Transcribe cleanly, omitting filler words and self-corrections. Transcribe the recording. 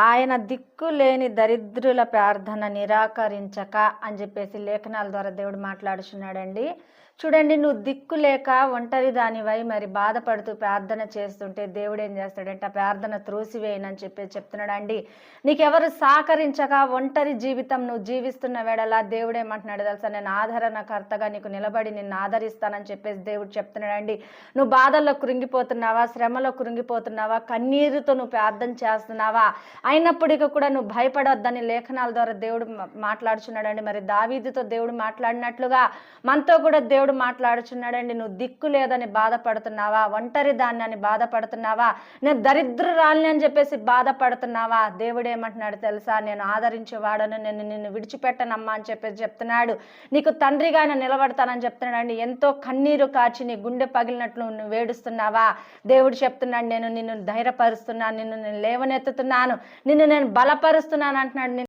ఆయన దిక్కులేని దరిద్రుల ప్రార్థన నిరాకరించక అని చెప్పేసి లేఖనాల ద్వారా దేవుడు మాట్లాడుచున్నాడండి. చూడండి, నువ్వు దిక్కు లేక ఒంటరి దానివై మరి బాధపడుతూ ప్రార్థన చేస్తుంటే దేవుడు ఏం చేస్తాడంటే ఆ ప్రార్థన త్రోసివేయనని చెప్తున్నాడండి. నీకెవరు సహకరించక ఒంటరి జీవితం నువ్వు జీవిస్తున్న వేళలా దేవుడు ఏమంటున్నాడు తెలుసా? నేను ఆదరణకర్తగా నీకు నిలబడి నిన్ను ఆదరిస్తానని చెప్పేసి దేవుడు చెప్తున్నాడండి. నువ్వు బాధల్లో కృంగిపోతున్నావా, శ్రమలో కృంగిపోతున్నావా, కన్నీరుతో నువ్వు ప్రార్థన చేస్తున్నావా, అయినప్పటికీ కూడా నువ్వు భయపడొద్దని లేఖనాల ద్వారా దేవుడు మాట్లాడుచున్నాడండి. మరి దావీదుతో దేవుడు మాట్లాడినట్లుగా మనతో కూడా దేవుడు మాట్లాడుచున్నాడండి. నువ్వు దిక్కు లేదని బాధపడుతున్నావా, ఒంటరి దాన్ని అని బాధపడుతున్నావా, నేను దరిద్రురాలిని అని చెప్పేసి బాధపడుతున్నావా, దేవుడు ఏమంటున్నాడు తెలుసా? నేను ఆదరించేవాడను, నేను నిన్ను విడిచిపెట్టనమ్మా అని చెప్పేసి చెప్తున్నాడు. నీకు తండ్రిగా ఆయన నిలబడతానని చెప్తున్నాడండి. ఎంతో కన్నీరు కాచి నీ గుండె పగిలినట్లు నువ్వు వేడుస్తున్నావా, దేవుడు చెప్తున్నాడు నేను నిన్ను ధైర్యపరుస్తున్నాను, నిన్ను నేను లేవనెత్తుతున్నాను, నిన్ను నేను బలపరుస్తున్నాను అంటున్నాడు.